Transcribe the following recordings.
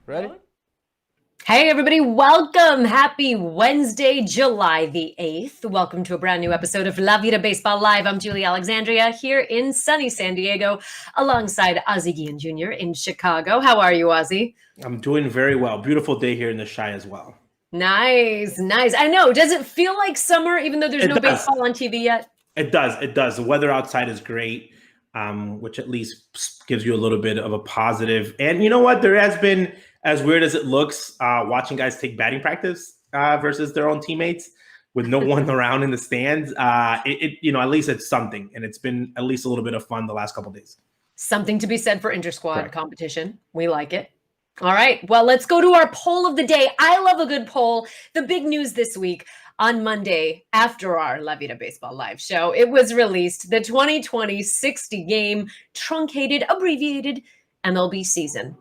Ready? Hey, everybody. Welcome. Happy Wednesday, July the 8th. Welcome to a brand new episode of La Vida Baseball Live. I'm Julie Alexandria here in sunny San Diego alongside Ozzie Guillen Jr. in Chicago. How are you, Ozzie? I'm doing very well. Beautiful day here in the Chi as well. Nice. I know. Does it feel like summer even though there's no baseball on TV yet? It does. The weather outside is great, which at least gives you a little bit of a positive. And you know what? There has been, as weird as it looks, watching guys take batting practice versus their own teammates with no one around in the stands. At least it's something. And it's been at least a little bit of fun the last couple of days. Something to be said for inter-squad competition. We like it. All right. Well, let's go to our poll of the day. I love a good poll. The big news this week on Monday after our La Vida Baseball Live show, it was released, the 2020 60-game truncated, abbreviated MLB season.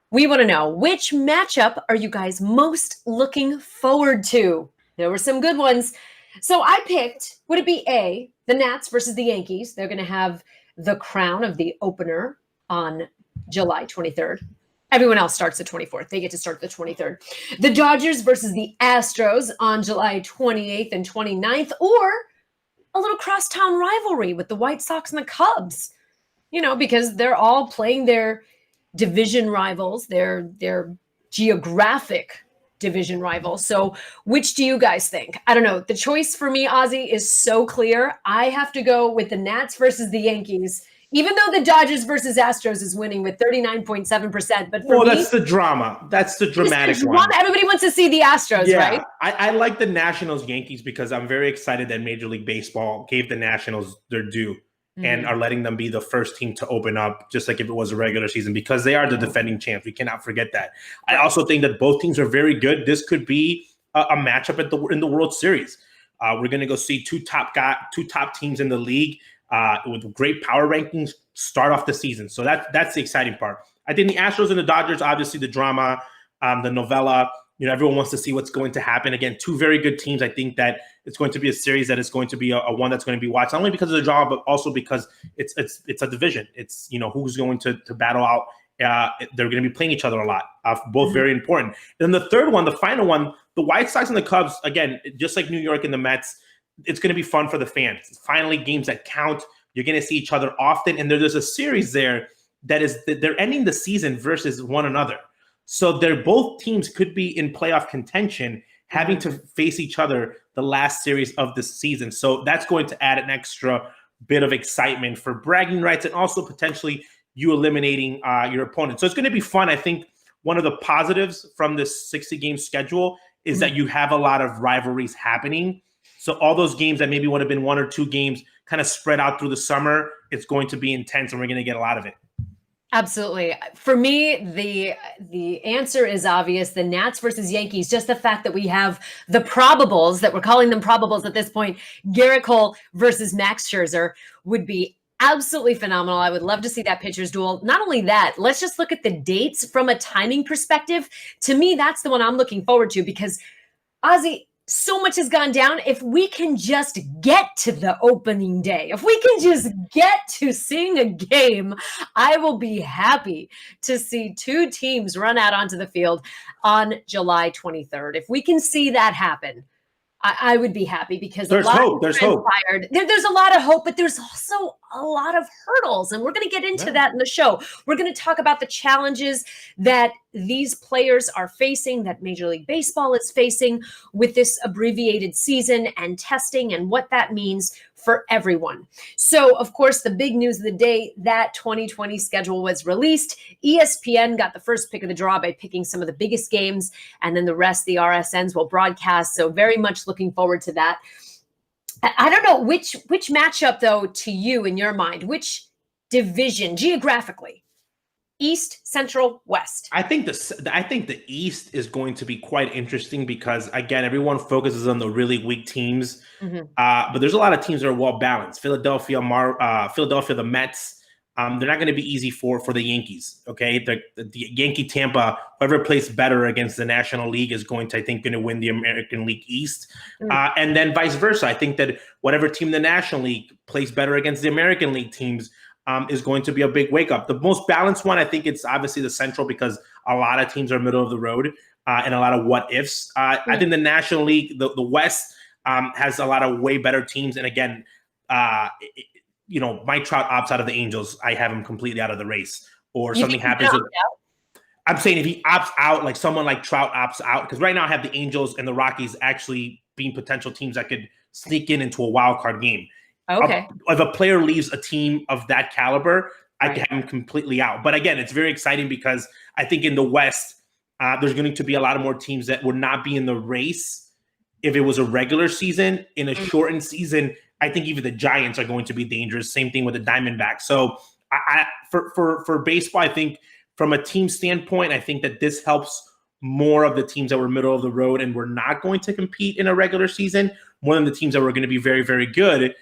We want to know, which matchup are you guys most looking forward to? There were some good ones. So I picked, would it be A, the Nats versus the Yankees? They're going to have the crown of the opener on July 23rd. Everyone else starts the 24th. They get to start the 23rd. The Dodgers versus the Astros on July 28th and 29th, or a little crosstown rivalry with the White Sox and the Cubs, because they're all playing their division rivals, their geographic division rivals. So which do you guys think? I don't know. The choice for me, Ozzie, is so clear. I have to go with the Nats versus the Yankees, even though the Dodgers versus Astros is winning with 39.7%. But for me, that's the drama. That's the dramatic one. Everybody wants to see the Astros, right? I like the Nationals Yankees because I'm very excited that Major League Baseball gave the Nationals their due and are letting them be the first team to open up, just like if it was a regular season, because they are the defending champs. We cannot forget that. I also think that both teams are very good. This could be a matchup in the World Series. We're going to go see two top teams in the league with great power rankings start off the season. So that's the exciting part. I think the Astros and the Dodgers, obviously the drama, the novella, everyone wants to see what's going to happen. Again, two very good teams. I think that it's going to be a series that is going to be a one that's going to be watched, not only because of the drama, but also because it's a division. It's, who's going to battle out. They're going to be playing each other a lot, both very important. Then the third one, the final one, the White Sox and the Cubs, again, just like New York and the Mets, it's going to be fun for the fans. It's finally games that count. You're going to see each other often. And there's a series there they're ending the season versus one another. So both teams could be in playoff contention, having to face each other the last series of the season. So that's going to add an extra bit of excitement for bragging rights and also potentially you eliminating your opponent. So it's going to be fun. I think one of the positives from this 60-game schedule is that you have a lot of rivalries happening. So all those games that maybe would have been one or two games kind of spread out through the summer, it's going to be intense and we're going to get a lot of it. Absolutely. For me, the answer is obvious. The Nats versus Yankees, just the fact that we have the probables, that we're calling them probables at this point, Garrett Cole versus Max Scherzer would be absolutely phenomenal. I would love to see that pitcher's duel. Not only that, let's just look at the dates from a timing perspective. To me, that's the one I'm looking forward to because, Ozzie, so much has gone down. If we can just get to the opening day, if we can just get to seeing a game, I will be happy to see two teams run out onto the field on July 23rd. If we can see that happen, I would be happy because there's hope. There's hope. There's a lot of hope, but there's also a lot of hurdles. And we're going to get into that in the show. We're going to talk about the challenges that these players are facing, that Major League Baseball is facing with this abbreviated season and testing and what that means for everyone. So, of course, the big news of the day, that 2020 schedule was released. ESPN got the first pick of the draw by picking some of the biggest games, and then the rest, the RSNs will broadcast. So very much looking forward to that. I don't know which matchup, though, to you in your mind, which division geographically? East, Central, West. I think the East is going to be quite interesting because, again, everyone focuses on the really weak teams, but there's a lot of teams that are well balanced. Philadelphia, the Mets. They're not going to be easy for the Yankees. Okay, the Yankee Tampa, whoever plays better against the National League is going to win the American League East, and then vice versa. I think that whatever team in the National League plays better against the American League teams. is going to be a big wake up. The most balanced one, I think it's obviously the Central because a lot of teams are middle of the road and a lot of what ifs. I think the National League, the West has a lot of way better teams. And again, Mike Trout opts out of the Angels. I have him completely out of the race. Or something happens with. I'm saying if he opts out, like someone like Trout opts out, because right now I have the Angels and the Rockies actually being potential teams that could sneak into a wild card game. Okay. If a player leaves a team of that caliber, I can have him completely out. But again, it's very exciting because I think in the West, there's going to be a lot of more teams that would not be in the race if it was a regular season. In a shortened season, I think even the Giants are going to be dangerous. Same thing with the Diamondbacks. So for baseball, I think from a team standpoint, I think that this helps more of the teams that were middle of the road and were not going to compete in a regular season more than the teams that were going to be very, very good.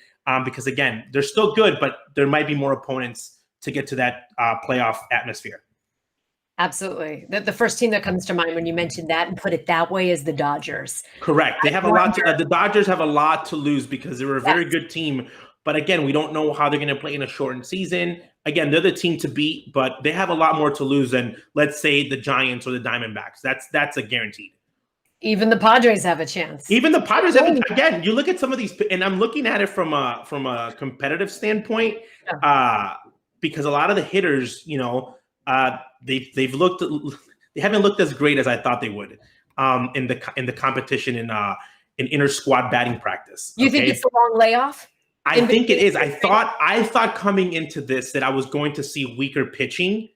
Because again, they're still good, but there might be more opponents to get to that playoff atmosphere. Absolutely. The first team that comes to mind when you mentioned that and put it that way is the Dodgers. Correct. They have a lot. The Dodgers have a lot to lose because they were a very good team. But again, we don't know how they're going to play in a shortened season. Again, they're the team to beat, but they have a lot more to lose than, let's say, the Giants or the Diamondbacks. That's a guaranteed. Even the Padres have a chance. Even the Padres have. Again, you look at some of these, and I'm looking at it from a competitive standpoint, because a lot of the hitters, they haven't looked as great as I thought they would in the competition in inter squad batting practice. You think it's a long layoff? I think it is. I thought coming into this that I was going to see weaker pitching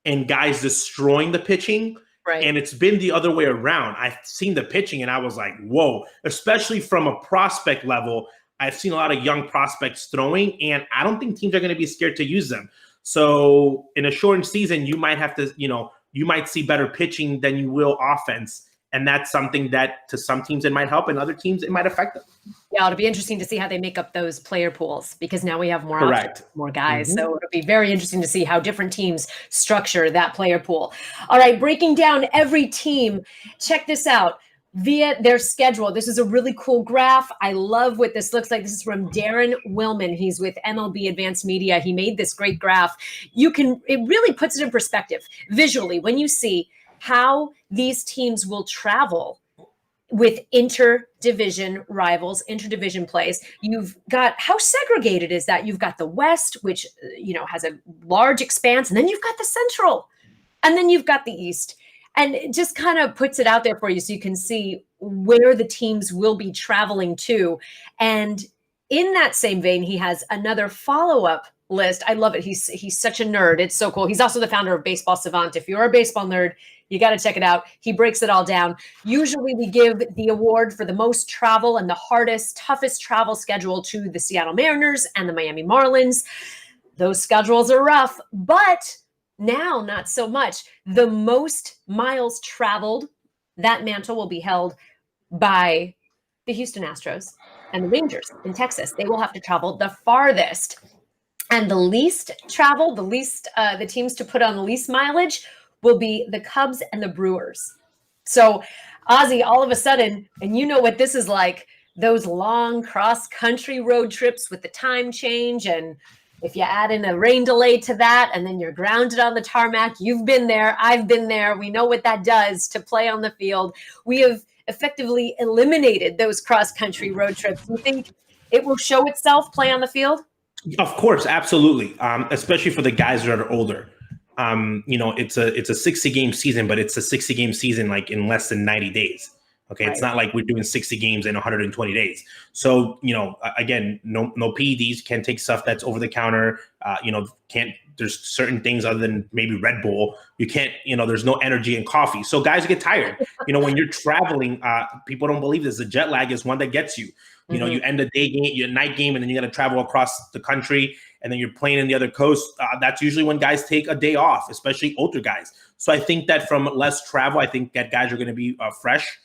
and guys destroying the pitching. Right. And it's been the other way around. I've seen the pitching and I was like, whoa, especially from a prospect level. I've seen a lot of young prospects throwing, and I don't think teams are going to be scared to use them. So in a shortened season, you might have to, you might see better pitching than you will offense. And that's something that to some teams it might help, and other teams it might affect them. Yeah, it'll be interesting to see how they make up those player pools because now we have more options, more guys. So it'll be very interesting to see how different teams structure that player pool. All right, breaking down every team. Check this out. Via their schedule. This is a really cool graph. I love what this looks like. This is from Darren Willman. He's with MLB Advanced Media. He made this great graph. It really puts it in perspective visually when you see how these teams will travel with interdivision rivals, interdivision plays. You've got how segregated is that? You've got the West, which has a large expanse, and then you've got the Central, and then you've got the East. And it just kind of puts it out there for you so you can see where the teams will be traveling to. And in that same vein, he has another follow-up list. I love it. He's such a nerd. It's so cool. He's also the founder of Baseball Savant. If you're a baseball nerd, you got to check it out. He breaks it all down. Usually we give the award for the most travel and the toughest travel schedule to the Seattle Mariners and the Miami Marlins. Those schedules are rough, but now not so much. The most miles traveled, that mantle will be held by the Houston Astros and the Rangers in Texas. They will have to travel the farthest. And the least travel, the teams to put on the least mileage will be the Cubs and the Brewers. So, Ozzy, all of a sudden, and you know what this is like, those long cross-country road trips with the time change, and if you add in a rain delay to that, and then you're grounded on the tarmac, you've been there, I've been there, we know what that does to play on the field. We have effectively eliminated those cross-country road trips. You think it will show itself play on the field? Of course, absolutely. Especially for the guys that are older. It's a 60-game season, but it's a 60-game season like in less than 90 days. Okay, It's not like we're doing 60 games in 120 days. So, again, no PEDs, can't take stuff that's over the counter. There's certain things other than maybe Red Bull. You can't, there's no energy in coffee. So guys get tired. When you're traveling, people don't believe this. The jet lag is one that gets you. You end a day game, your night game, and then you got to travel across the country, and then you're playing in the other coast. That's usually when guys take a day off, especially older guys. So I think that from less travel, I think that guys are going to be fresh.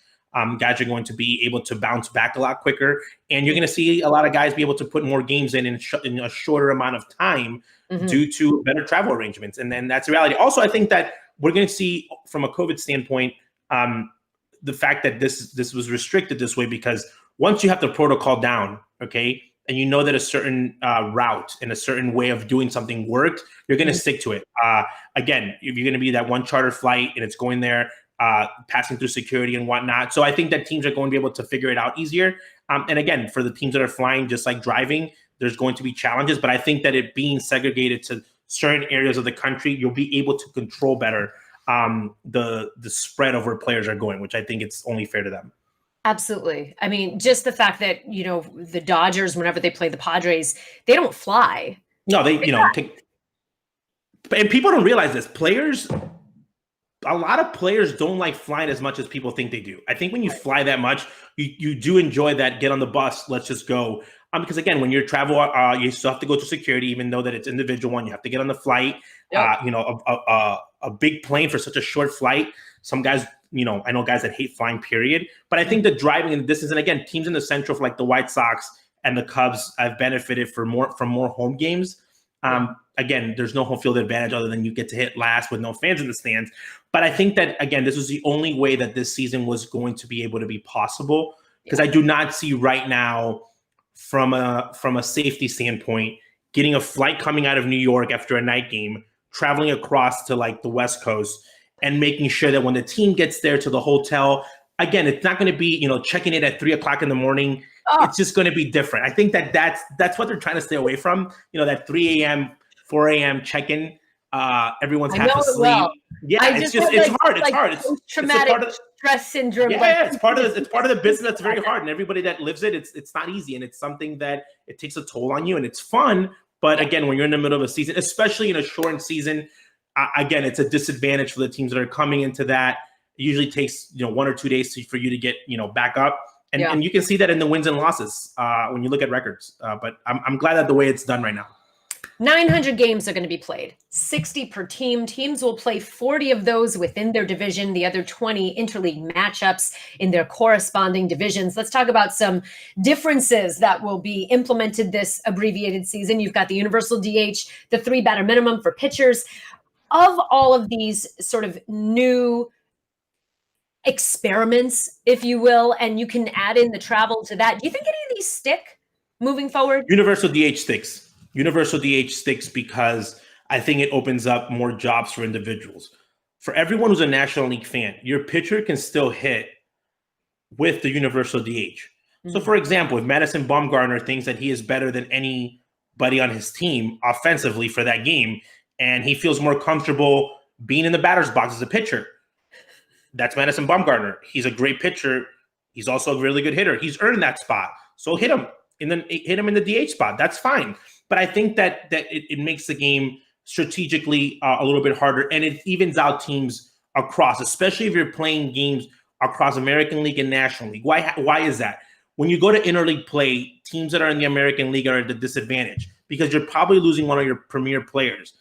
Guys are going to be able to bounce back a lot quicker, and you're going to see a lot of guys be able to put more games in a shorter amount of time due to better travel arrangements. And then that's the reality. Also, I think that we're going to see from a COVID standpoint, the fact that this was restricted this way, because once you have the protocol down, okay, and you know that a certain route and a certain way of doing something worked, you're going to stick to it. Again, if you're going to be that one charter flight and it's going there, passing through security and whatnot. So I think that teams are going to be able to figure it out easier. And again, for the teams that are flying, just like driving, there's going to be challenges. But I think that it being segregated to certain areas of the country, you'll be able to control better the spread of where players are going, which I think it's only fair to them. Absolutely. I mean, just the fact that, the Dodgers, whenever they play the Padres, they don't fly. No, and people don't realize this. A lot of players don't like flying as much as people think they do. I think when you fly that much, you do enjoy that. Get on the bus, let's just go. Because again, when you're travel, you still have to go to security, even though that it's individual one. You have to get on the flight. Yep. A big plane for such a short flight. Some guys, I know guys that hate flying, period. But I think the driving and the distance, and again, teams in the Central, like the White Sox and the Cubs, have benefited from more home games. Again, there's no home field advantage other than you get to hit last with no fans in the stands. But I think that, again, this was the only way that this season was going to be able to be possible, because I do not see right now from a safety standpoint, getting a flight coming out of New York after a night game, traveling across to like the West Coast, and making sure that when the team gets there to the hotel, again, it's not going to be, checking it at 3:00 in the morning. Oh. It's just going to be different. I think that's what they're trying to stay away from. that 3 a.m., 4 a.m. check-in. Everyone's half asleep. Well. Yeah, it's hard. It's hard. It's traumatic stress syndrome. Yeah, it's part of the business that's very hard, and everybody that lives it, it's not easy, and it's something that it takes a toll on you, and it's fun. But again, when you're in the middle of a season, especially in a shortened season, again, it's a disadvantage for the teams that are coming into that. It usually takes 1 or 2 days for you to get back up, and you can see that in the wins and losses when you look at records. But I'm glad that the way it's done right now. 900 games are going to be played, 60 per team. Teams will play 40 of those within their division, the other 20 interleague matchups in their corresponding divisions. Let's talk about some differences that will be implemented this abbreviated season. You've got the universal DH, the 3-batter minimum for pitchers. Of all of these sort of new experiments, if you will, and you can add in the travel to that, do you think any of these stick moving forward? Universal DH sticks. Universal DH sticks because I think it opens up more jobs for individuals. For everyone who's a National League fan, your pitcher can still hit with the universal DH. Mm-hmm. So, for example, if Madison Bumgarner thinks that he is better than anybody on his team offensively for that game, and he feels more comfortable being in the batter's box as a pitcher, that's Madison Bumgarner. He's a great pitcher. He's also a really good hitter. He's earned that spot. So hit him in the DH spot. That's fine. But I think that it makes the game strategically a little bit harder, and it evens out teams across, especially if you're playing games across American League and National League. Why is that? When you go to interleague play, teams that are in the American League are at a disadvantage because you're probably losing one of your premier players.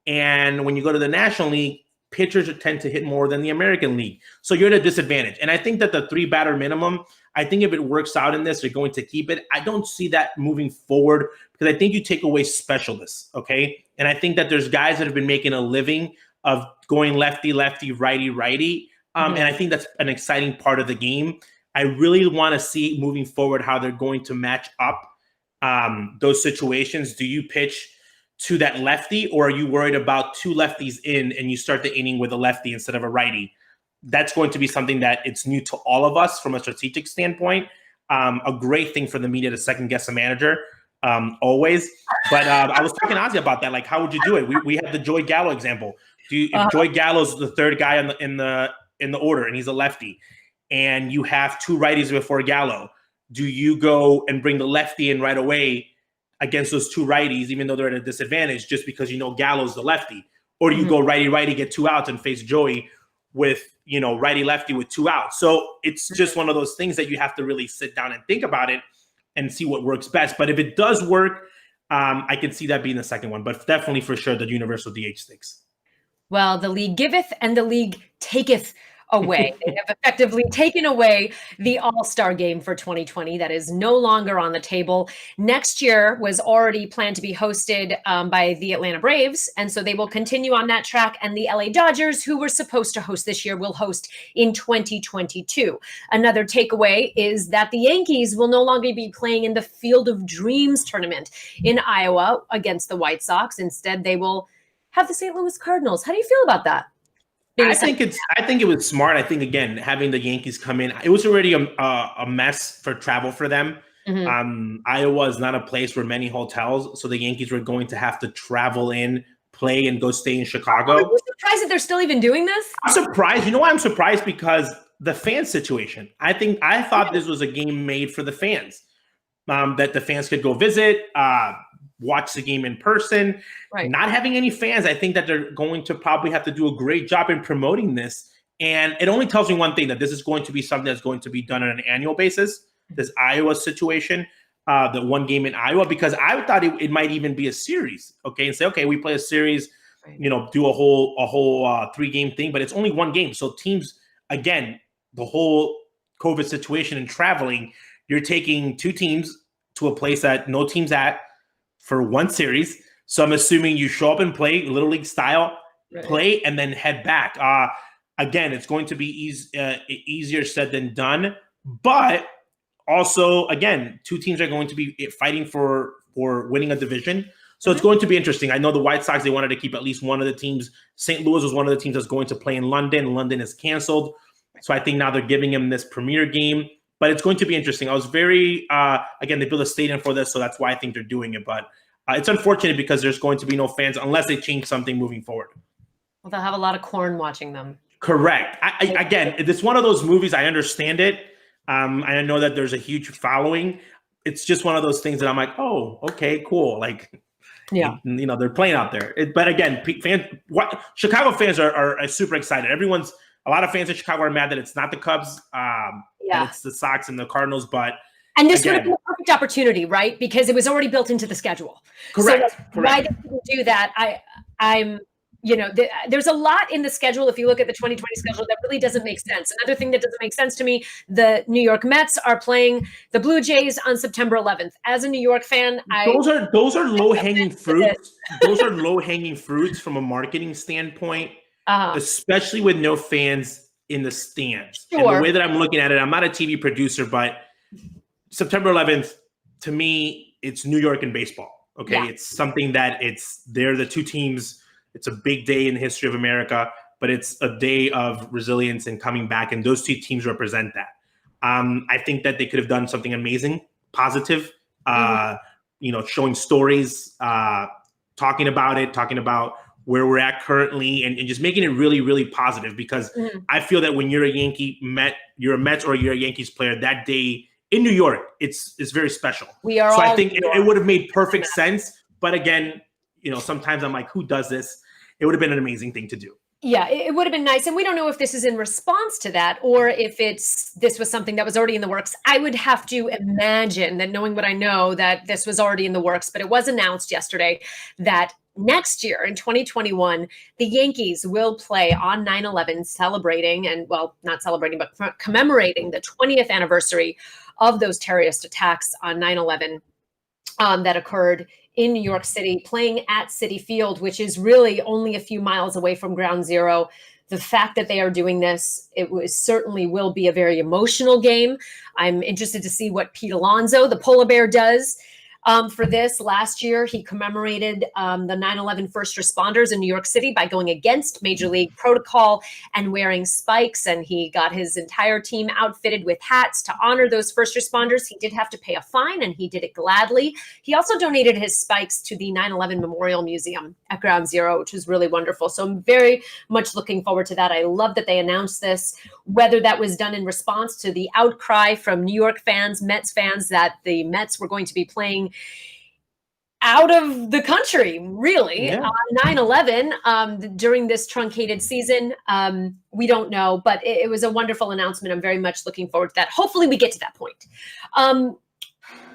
And when you go to the National League, pitchers tend to hit more than the American League. So you're at a disadvantage. And I think that the 3-batter minimum, I think if it works out in this, they're going to keep it. I don't see that moving forward because I think you take away specialists, okay? And I think that there's guys that have been making a living of going lefty, lefty, righty, righty. And I think that's an exciting part of the game. I really want to see moving forward how they're going to match up those situations. Do you pitch to that lefty, or are you worried about 2 lefties in and you start the inning with a lefty instead of a righty? That's going to be something that it's new to all of us from a strategic standpoint. A great thing for the media to second guess a manager, always. But I was talking to Ozzy about that. Like, how would you do it? We have the Joey Gallo example. If Joey Gallo's the third guy in the order and he's a lefty, and you have 2 righties before Gallo, do you go and bring the lefty in right away against those 2 righties, even though they're at a disadvantage, just because Gallo's the lefty? Or do you go righty, get 2 outs and face Joey with, righty, lefty with 2 outs? So it's just one of those things that you have to really sit down and think about it and see what works best. But if it does work, I can see that being the second one. But definitely for sure, the universal DH sticks. Well, the league giveth and the league taketh away. They have effectively taken away the All-Star game for 2020. That is no longer on the table. Next year was already planned to be hosted by the Atlanta Braves, and so they will continue on that track. And the LA Dodgers, who were supposed to host this year, will host in 2022. Another takeaway is that the Yankees will no longer be playing in the Field of Dreams tournament in Iowa against the White Sox. Instead, they will have the St. Louis Cardinals. How do you feel about that? I think it was smart. I think, again, having the Yankees come in, it was already a mess for travel for them. Iowa is not a place where many hotels, so the Yankees were going to have to travel in, play, and go stay in Chicago. Are you surprised that they're still even doing this? I'm surprised. You know why I'm surprised? Because the fan situation. I thought this was a game made for the fans, that the fans could go visit, watch the game in person. Right. Not having any fans, I think that they're going to probably have to do a great job in promoting this. And it only tells me one thing, that this is going to be something that's going to be done on an annual basis, this Iowa situation, the one game in Iowa, because I thought it might even be a series, okay? And say, okay, we play a series, do a whole 3-game thing, but it's only one game. So teams, again, the whole COVID situation and traveling, you're taking 2 teams to a place that no team's at for one series. So I'm assuming you show up and play Little League style, play, and then head back. Again, it's going to be easier said than done. But also, again, 2 teams are going to be fighting for winning a division. So it's going to be interesting. I know the White Sox, they wanted to keep at least one of the teams. St. Louis was one of the teams that's going to play in London. London is canceled. So I think now they're giving him this premier game. But it's going to be interesting. I was very, again, they built a stadium for this, so that's why I think they're doing it. But it's unfortunate because there's going to be no fans unless they change something moving forward. Well, they'll have a lot of corn watching them. Correct. Again, it's one of those movies, I understand it. I know that there's a huge following. It's just one of those things that I'm like, oh, okay, cool. Like, yeah, they're playing out there. But again, Chicago fans are super excited. A lot of fans in Chicago are mad that it's not the Cubs. And it's the Sox and the Cardinals, and this would have been a perfect opportunity, right? Because it was already built into the schedule. Correct. So why did people do that? There's a lot in the schedule. If you look at the 2020 schedule, that really doesn't make sense. Another thing that doesn't make sense to me: the New York Mets are playing the Blue Jays on September 11th. As a New York fan, those are low hanging fruits. Those are low hanging fruits from a marketing standpoint, especially with no fans in the stands. Sure. And the way that I'm looking at it, I'm not a TV producer, but September 11th, to me, it's New York and baseball. Okay. Yeah. It's something that they're the 2 teams. It's a big day in the history of America, but it's a day of resilience and coming back. And those 2 teams represent that. I think that they could have done something amazing, positive, showing stories, talking about where we're at currently, and just making it really, really positive, because I feel that when you're a you're a Mets or you're a Yankees player, that day in New York, it's very special. I think it would have made perfect sense. But again, sometimes I'm like, who does this? It would have been an amazing thing to do. Yeah, it would have been nice. And we don't know if this is in response to that or if this was something that was already in the works. I would have to imagine that, knowing what I know, that this was already in the works, but it was announced yesterday that next year in 2021, the Yankees will play on 9/11, celebrating not celebrating, but commemorating the 20th anniversary of those terrorist attacks on 9/11 that occurred in New York City, playing at Citi Field, which is really only a few miles away from Ground Zero. The fact that they are doing this, certainly will be a very emotional game. I'm interested to see what Pete Alonso, the polar bear, does for this. Last year, he commemorated the 9/11 first responders in New York City by going against Major League protocol and wearing spikes. And he got his entire team outfitted with hats to honor those first responders. He did have to pay a fine, and he did it gladly. He also donated his spikes to the 9/11 Memorial Museum at Ground Zero, which was really wonderful. So I'm very much looking forward to that. I love that they announced this, whether that was done in response to the outcry from New York fans, Mets fans, that the Mets were going to be playing out of the country, really, on 9/11 during this truncated season. We don't know, but it was a wonderful announcement. I'm very much looking forward to that. Hopefully we get to that point.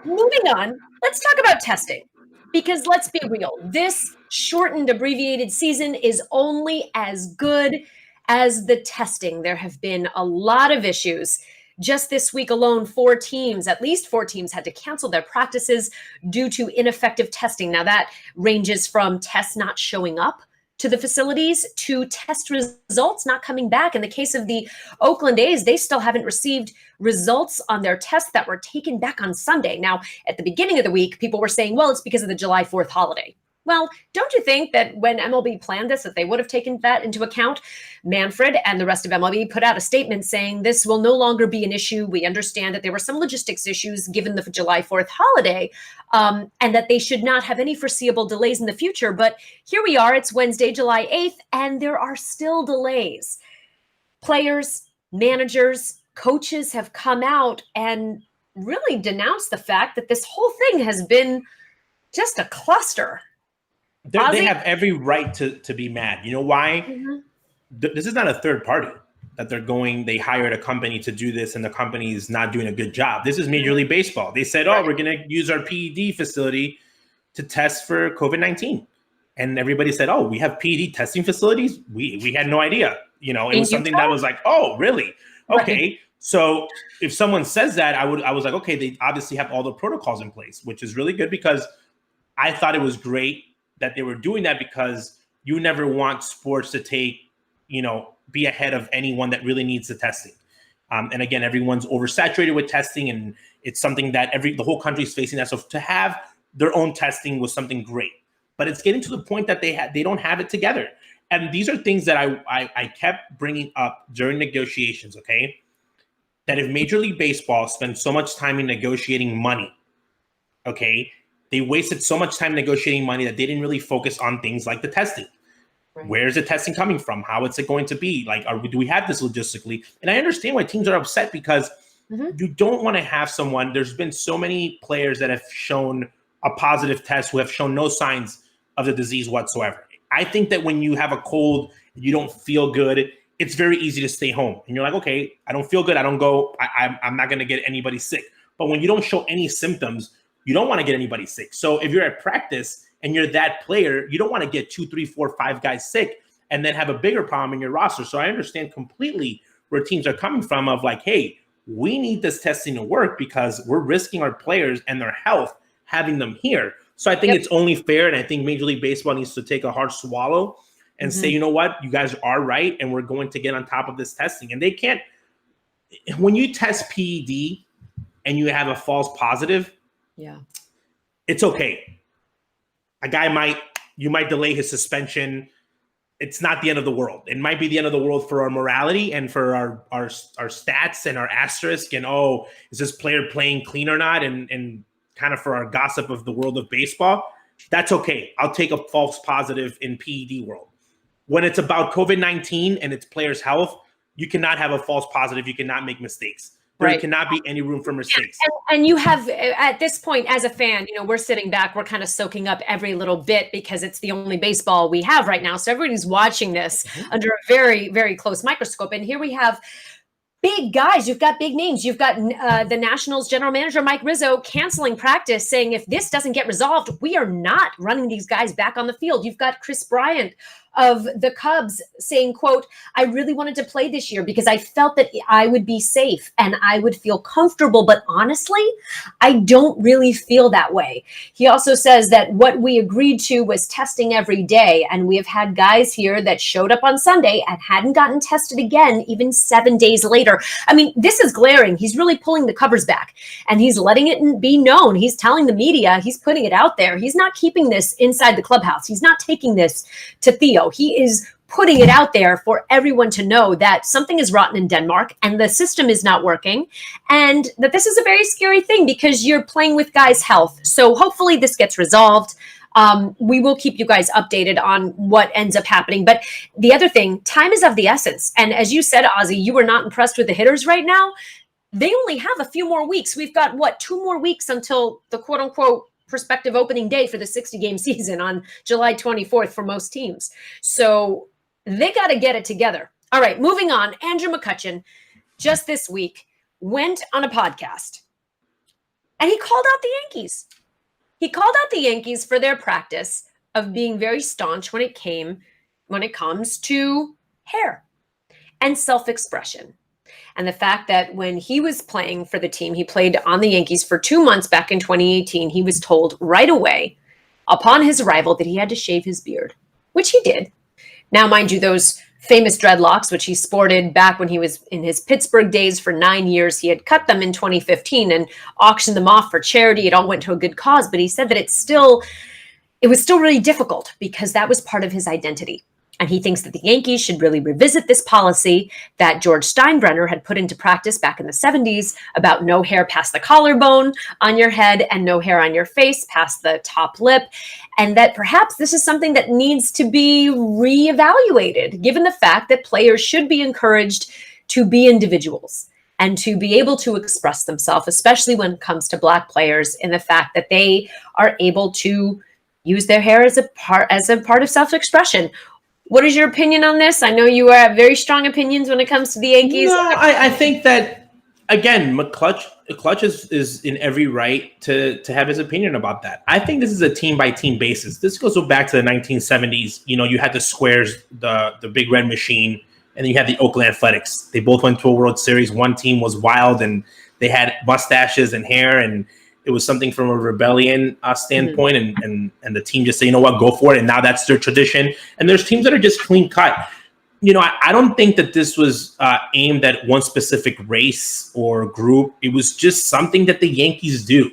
Moving on, let's talk about testing, because let's be real. This shortened, abbreviated season is only as good as the testing. There have been a lot of issues. Just this week alone, at least four teams had to cancel their practices due to ineffective testing. Now, that ranges from tests not showing up to the facilities to test results not coming back. In the case of the Oakland A's, they still haven't received results on their tests that were taken back on Sunday. Now, at the beginning of the week, people were saying, well, it's because of the July 4th holiday. Well, don't you think that when MLB planned this, that they would have taken that into account? Manfred and the rest of MLB put out a statement saying this will no longer be an issue. We understand that there were some logistics issues given the July 4th holiday, and that they should not have any foreseeable delays in the future. But here we are, it's Wednesday, July 8th, and there are still delays. Players, managers, coaches have come out and really denounced the fact that this whole thing has been just a cluster. They have every right to be mad. You know why? Mm-hmm. This is not a third party that they hired a company to do this and the company is not doing a good job. This is Major League Baseball. They said, we're going to use our PED facility to test for COVID-19. And everybody said, we have PED testing facilities? We had no idea. It was something that was like, oh, really? Okay. Right. So if someone says that, I was like, okay, they obviously have all the protocols in place, which is really good because I thought it was great that they were doing that because you never want sports to be ahead of anyone that really needs the testing. And again, everyone's oversaturated with testing and it's something that the whole country is facing that. So to have their own testing was something great, but it's getting to the point that they don't have it together. And these are things that I kept bringing up during negotiations, okay? That if Major League Baseball spends so much time in negotiating money, okay, they wasted so much time negotiating money that they didn't really focus on things like the testing. Right. Where is the testing coming from? How is it going to be? Like, do we have this logistically? And I understand why teams are upset because you don't want to have someone. There's been so many players that have shown a positive test who have shown no signs of the disease whatsoever. I think that when you have a cold, you don't feel good, it's very easy to stay home. And you're like, okay, I don't feel good. I don't go. I'm not going to get anybody sick. But when you don't show any symptoms, you don't want to get anybody sick. So if you're at practice and you're that player, you don't want to get 2, 3, 4, 5 guys sick and then have a bigger problem in your roster. So I understand completely where teams are coming from of like, hey, we need this testing to work because we're risking our players and their health having them here. So I think it's only fair. And I think Major League Baseball needs to take a hard swallow and say, you know what, you guys are right. And we're going to get on top of this testing. And they can't, when you test PED and you have a false positive, it's okay. You might delay his suspension. It's not the end of the world. It might be the end of the world for our morality and for our stats and our asterisk and, is this player playing clean or not? And kind of for our gossip of the world of baseball. That's okay. I'll take a false positive in PED world. When it's about COVID-19 and its players' health, you cannot have a false positive. You cannot make mistakes. There cannot be any room for mistakes. And you have, at this point, as a fan, we're sitting back, we're kind of soaking up every little bit because it's the only baseball we have right now. So everybody's watching this under a very, very close microscope. And here we have big guys. You've got big names. You've got the Nationals general manager, Mike Rizzo, canceling practice, saying if this doesn't get resolved, we are not running these guys back on the field. You've got Chris Bryant of the Cubs saying, quote, I really wanted to play this year because I felt that I would be safe and I would feel comfortable. But honestly, I don't really feel that way. He also says that what we agreed to was testing every day. And we have had guys here that showed up on Sunday and hadn't gotten tested again, even 7 days later. I mean, this is glaring. He's really pulling the covers back and he's letting it be known. He's telling the media, he's putting it out there. He's not keeping this inside the clubhouse. He's not taking this to Theo. He is putting it out there for everyone to know that something is rotten in Denmark and the system is not working and that this is a very scary thing because you're playing with guys' health. So hopefully this gets resolved. We will keep you guys updated on what ends up happening. But the other thing, time is of the essence. And as you said, Ozzy, you were not impressed with the hitters right now. They only have a few more weeks. We've got, 2 more weeks until the quote unquote prospective opening day for the 60-game season on July 24th for most teams. So they got to get it together. All right, moving on. Andrew Mccutchen just this week went on a podcast and he called out the Yankees. He called out the Yankees for their practice of being very staunch when it comes to hair. and self-expression. And the fact that when he was playing for the team, he played on the Yankees for 2 months back in 2018, he was told right away upon his arrival that he had to shave his beard, which he did. Now, mind you, those famous dreadlocks, which he sported back when he was in his Pittsburgh days for 9 years, he had cut them in 2015 and auctioned them off for charity. It all went to a good cause, but he said that it was still really difficult because that was part of his identity. And he thinks that the Yankees should really revisit this policy that George Steinbrenner had put into practice back in the 70s about no hair past the collarbone on your head and no hair on your face past the top lip. And that perhaps this is something that needs to be reevaluated, given the fact that players should be encouraged to be individuals and to be able to express themselves, especially when it comes to Black players, in the fact that they are able to use their hair as a part of self-expression. What is your opinion on this? I know you have very strong opinions when it comes to the Yankees. No, I think that, again, Mccutchen is in every right to have his opinion about that. I think this is a team-by-team basis. This goes back to the 1970s. You had the Squares, the Big Red Machine, and then you had the Oakland Athletics. They both went to a World Series. One team was wild, and they had mustaches and hair, and it was something from a rebellion standpoint, and the team just say, you know what, go for it. And now that's their tradition. And there's teams that are just clean cut. I don't think that this was aimed at one specific race or group. It was just something that the Yankees do.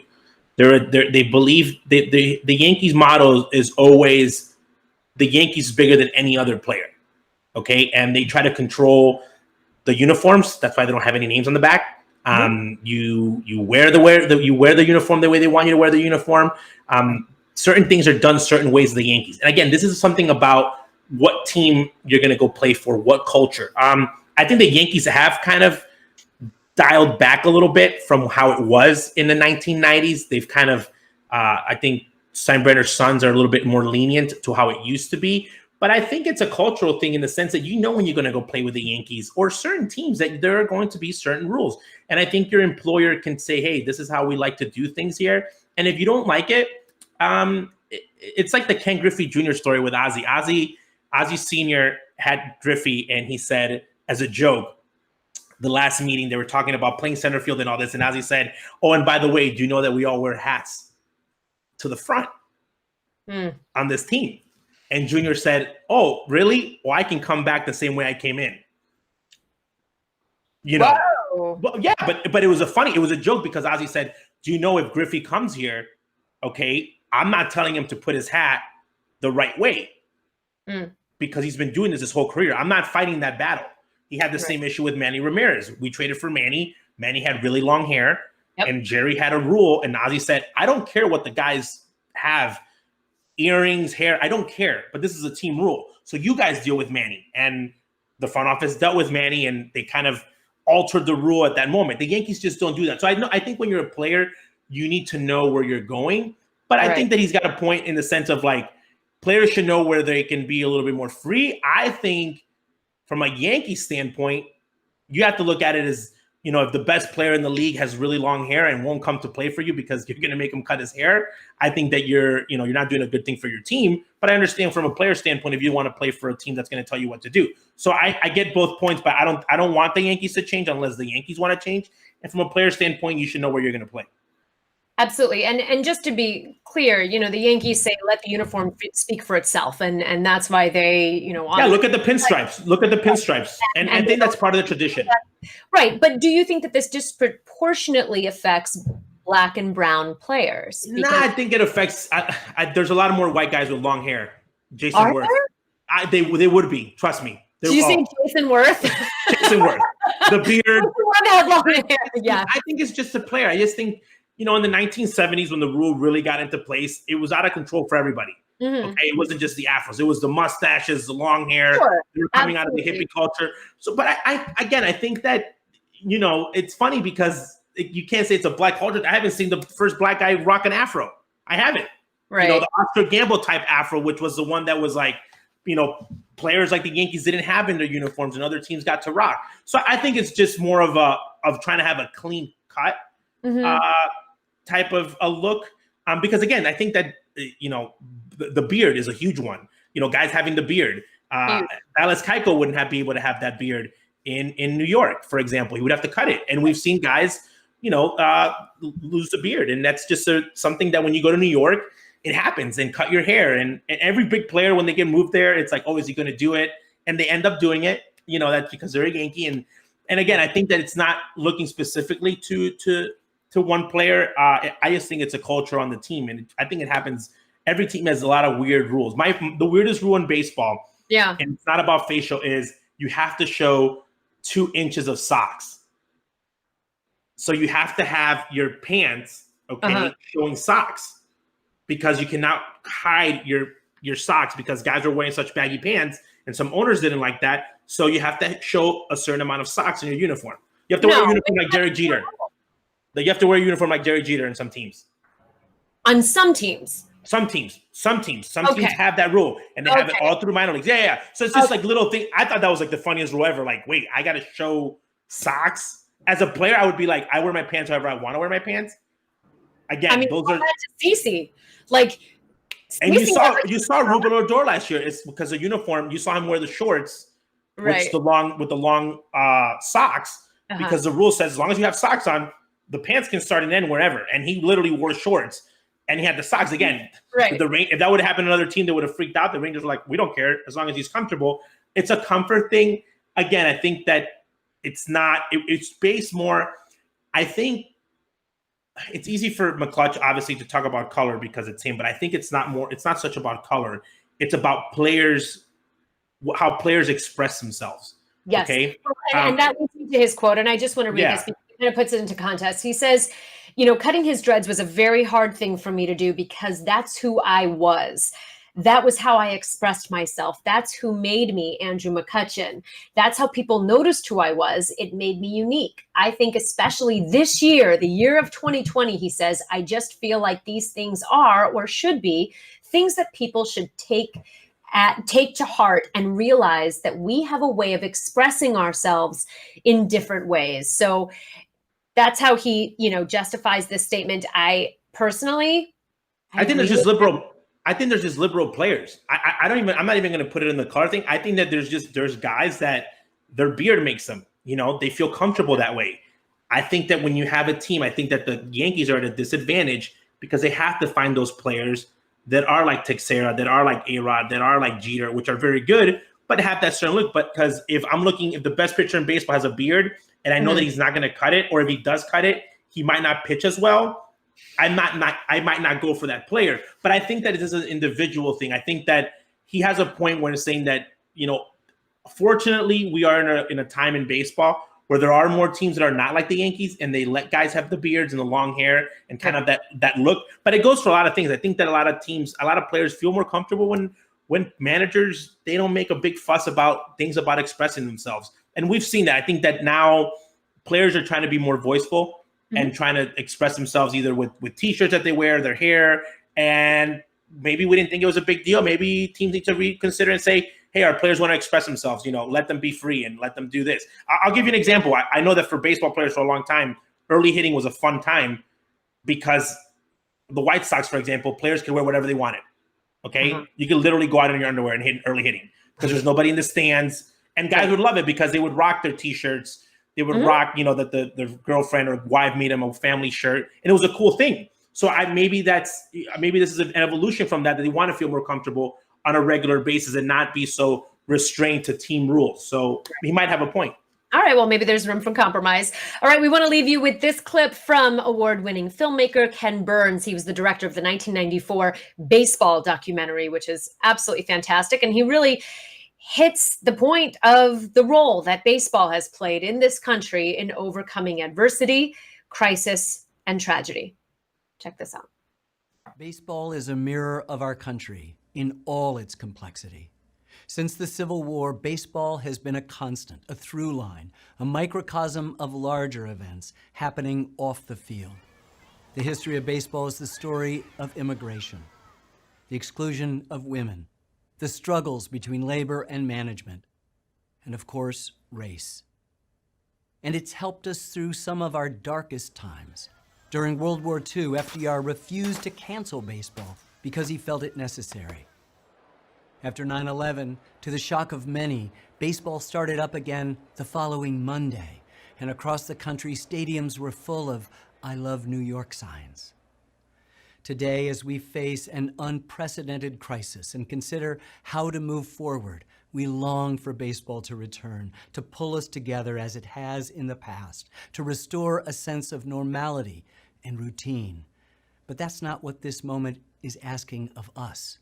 They believe the Yankees motto is always the Yankees bigger than any other player. Okay, and they try to control the uniforms. That's why they don't have any names on the back. You wear the uniform the way they want you to wear the uniform. Certain things are done certain ways of the Yankees. And again, this is something about what team you're going to go play for, what culture. I think the Yankees have kind of dialed back a little bit from how it was in the 1990s. They've kind of, I think Steinbrenner's sons are a little bit more lenient to how it used to be. But I think it's a cultural thing in the sense that when you're going to go play with the Yankees or certain teams that there are going to be certain rules. And I think your employer can say, hey, this is how we like to do things here. And if you don't like it, it's like the Ken Griffey Jr. story with Ozzie. Ozzie Sr. had Griffey, and he said, as a joke, the last meeting, they were talking about playing center field and all this. And Ozzie said, oh, and by the way, do you know that we all wear hats to the front on this team? And Junior said, oh, really? Well, I can come back the same way I came in. Whoa. Well, yeah, but it was a joke because Ozzie said, do you know if Griffey comes here, okay, I'm not telling him to put his hat the right way because he's been doing this his whole career. I'm not fighting that battle. He had the same issue with Manny Ramirez. We traded for Manny. Manny had really long hair, and Jerry had a rule, and Ozzie said, I don't care what the guys have. Earrings, hair, I don't care, but this is a team rule. So you guys deal with Manny. And the front office dealt with Manny, and they kind of altered the rule at that moment. The Yankees just don't do that. So I think when you're a player, you need to know where you're going. But I think that he's got a point in the sense of like players should know where they can be a little bit more free. I think from a Yankee standpoint, you have to look at it as, if the best player in the league has really long hair and won't come to play for you because you're going to make him cut his hair, I think that you're not doing a good thing for your team. But I understand from a player standpoint, if you want to play for a team that's going to tell you what to do. So I get both points, but I don't want the Yankees to change unless the Yankees want to change. And from a player standpoint, you should know where you're going to play. Absolutely. And just to be clear, the Yankees say let the uniform speak for itself. And that's why they, look at the pinstripes. Look at the pinstripes. And I think that's part of the tradition. Right. But do you think that this disproportionately affects Black and brown players? I think it affects there's a lot of more white guys with long hair. Jason Worth. They would be. Trust me. Did you say Jason Worth? Jason Worth. The beard. The one that had long hair. Yeah. I think it's just a player. I just think, in the 1970s when the rule really got into place, it was out of control for everybody. Okay, it wasn't just the afros; it was the mustaches, the long hair. Sure. They were coming out of the hippie culture. So, but I think that it's funny because you can't say it's a Black culture. I haven't seen the first Black guy rock an afro. I haven't. Right. The Oscar Gamble type afro, which was the one that was like, players like the Yankees didn't have in their uniforms, and other teams got to rock. So I think it's just more of trying to have a clean cut. Type of a look, because again, I think that the beard is a huge one. Guys having the beard. Dallas Keuchel wouldn't be able to have that beard in New York, for example. He would have to cut it. And we've seen guys, lose the beard. And that's just something that when you go to New York, it happens, and cut your hair. And every big player, when they get moved there, it's like, oh, is he going to do it? And they end up doing it. That's because they're a Yankee. And again, I think that it's not looking specifically to one player. I just think it's a culture on the team. And I think it happens. Every team has a lot of weird rules. The weirdest rule in baseball, and it's not about facial, is you have to show 2 inches of socks. So you have to have your pants, showing socks, because you cannot hide your socks, because guys are wearing such baggy pants, and some owners didn't like that. So you have to show a certain amount of socks in your uniform. You have to wear a uniform like Derek Jeter. You have to wear a uniform like Derek Jeter in some teams. On some teams. Some teams have that rule, and they have it all through minor leagues. Yeah. So it's just like little thing. I thought that was like the funniest rule ever. Like, wait, I got to show socks? As a player, I would be like, I wear my pants however I want to wear my pants. Again, those are CeCe. Like, and you saw Ruben Odor last year. It's because of uniform. You saw him wear the shorts, with the long socks, because the rule says as long as you have socks on, the pants can start and end wherever. And he literally wore shorts, and he had the socks again. Right. If that would have happened to another team, they would have freaked out. The Rangers were like, we don't care as long as he's comfortable. It's a comfort thing. Again, I think that it's not. It's based more. I think it's easy for Mccutchen, obviously, to talk about color because it's him, but I think it's not such about color. It's about players, how players express themselves. Yes. Okay. And that leads me to his quote. And I just want to read this because it kind of puts it into context. He says, cutting his dreads was a very hard thing for me to do because that's who I was. That was how I expressed myself. That's who made me Andrew Mccutchen. That's how people noticed who I was. It made me unique. I think especially this year, the year of 2020, he says, I just feel like these things are, or should be, things that people should take to heart and realize that we have a way of expressing ourselves in different ways. So that's how he, justifies this statement. I think there's just liberal. I think there's just liberal players. I'm not even going to put it in the color thing. I think that there's guys that their beard makes them, they feel comfortable that way. I think that when you have a team, I think that the Yankees are at a disadvantage because they have to find those players that are like Teixeira, that are like A-Rod, that are like Jeter, which are very good, but have that certain look. But because if the best pitcher in baseball has a beard and I know that he's not going to cut it, or if he does cut it, he might not pitch as well. I might not go for that player, but I think that it is an individual thing. I think that he has a point where he's saying that, fortunately we are in a time in baseball where there are more teams that are not like the Yankees and they let guys have the beards and the long hair and kind of that look. But it goes for a lot of things. I think that a lot of players feel more comfortable when managers, they don't make a big fuss about things about expressing themselves. And we've seen that. I think that now players are trying to be more voiceful and trying to express themselves either with T-shirts that they wear, their hair, and maybe we didn't think it was a big deal. Maybe teams need to reconsider and say, hey, our players want to express themselves, let them be free and let them do this. I'll give you an example. I know that for baseball players for a long time, early hitting was a fun time because the White Sox, for example, players could wear whatever they wanted, okay? You could literally go out in your underwear and hit early hitting because there's nobody in the stands, and guys would love it because they would rock their T-shirts. They would rock, that the girlfriend or wife made them a family shirt, and it was a cool thing. So maybe this is an evolution from that they want to feel more comfortable on a regular basis and not be so restrained to team rules. So he might have a point. All right, well, maybe there's room for compromise. All right, we want to leave you with this clip from award-winning filmmaker Ken Burns. He was the director of the 1994 baseball documentary, which is absolutely fantastic, and he really hits the point of the role that baseball has played in this country in overcoming adversity, crisis, and tragedy. Check this out. Baseball is a mirror of our country in all its complexity. Since the Civil War, baseball has been a constant, a through line, a microcosm of larger events happening off the field. The history of baseball is the story of immigration, the exclusion of women, the struggles between labor and management, and of course, race. And it's helped us through some of our darkest times. During World War II, FDR refused to cancel baseball because he felt it necessary. After 9/11, to the shock of many, baseball started up again the following Monday, and across the country, stadiums were full of "I love New York" signs. Today, as we face an unprecedented crisis and consider how to move forward, we long for baseball to return, to pull us together as it has in the past, to restore a sense of normality and routine. But that's not what this moment is asking of us.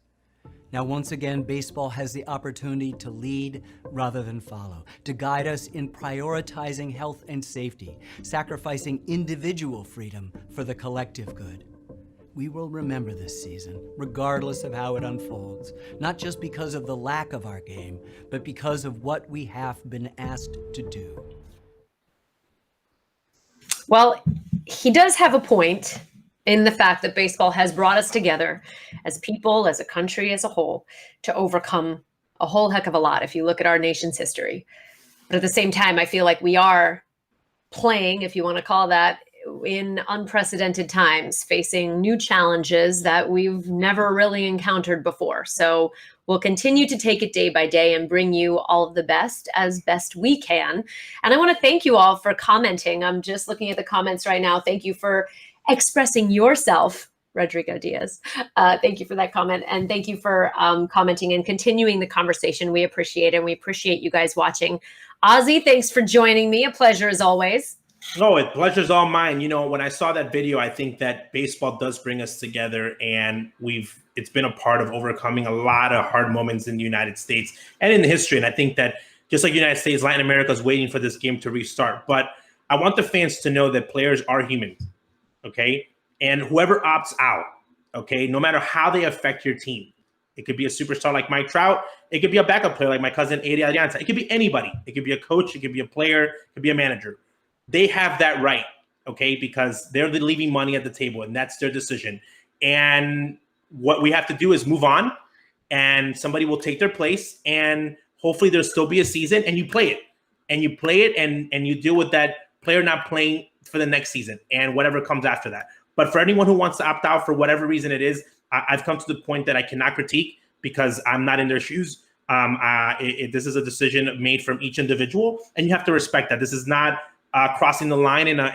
Now, once again, baseball has the opportunity to lead rather than follow, to guide us in prioritizing health and safety, sacrificing individual freedom for the collective good. We will remember this season, regardless of how it unfolds, not just because of the lack of our game, but because of what we have been asked to do. Well, he does have a point in the fact that baseball has brought us together as people, as a country, as a whole, to overcome a whole heck of a lot if you look at our nation's history. But at the same time, I feel like we are playing, if you want to call that, in unprecedented times, facing new challenges that we've never really encountered before. So we'll continue to take it day by day and bring you all of the best as best we can. And I want to thank you all for commenting. I'm just looking at the comments right now. Thank you for expressing yourself, Rodrigo Diaz. Thank you for that comment. And thank you for commenting and continuing the conversation. We appreciate it. And we appreciate you guys watching. Ozzy, thanks for joining me. A pleasure as always. No, pleasure's all mine. You know, when I saw that video, I think that baseball does bring us together, and it's been a part of overcoming a lot of hard moments in the United States and in history. And I think that just like the United States, Latin America is waiting for this game to restart. But I want the fans to know that players are humans, okay? And whoever opts out, okay, no matter how they affect your team, it could be a superstar like Mike Trout. It could be a backup player like my cousin Eddie Alianza. It could be anybody. It could be a coach. It could be a player. It could be a manager. They have that right, okay, because they're leaving money at the table, and that's their decision. And what we have to do is move on, and somebody will take their place, and hopefully there'll still be a season, and you play it. And you play it, and you deal with that player not playing for the next season and whatever comes after that. But for anyone who wants to opt out for whatever reason it is, I've come to the point that I cannot critique because I'm not in their shoes. This is a decision made from each individual, and you have to respect that. This is not crossing the line in a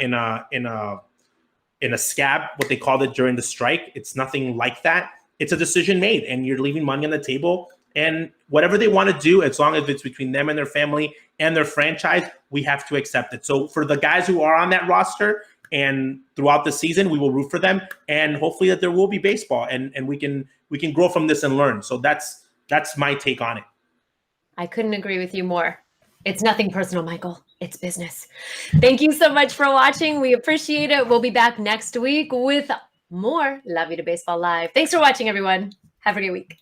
scab, what they called it during the strike. It's nothing like that. It's a decision made, and you're leaving money on the table. And whatever they want to do, as long as it's between them and their family and their franchise, we have to accept it. So for the guys who are on that roster and throughout the season, we will root for them, and hopefully that there will be baseball, and we can grow from this and learn. So that's my take on it. I couldn't agree with you more. It's nothing personal, Michael. It's business. Thank you so much for watching. We appreciate it. We'll be back next week with more La Vida Baseball Live. Thanks for watching, everyone. Have a great week.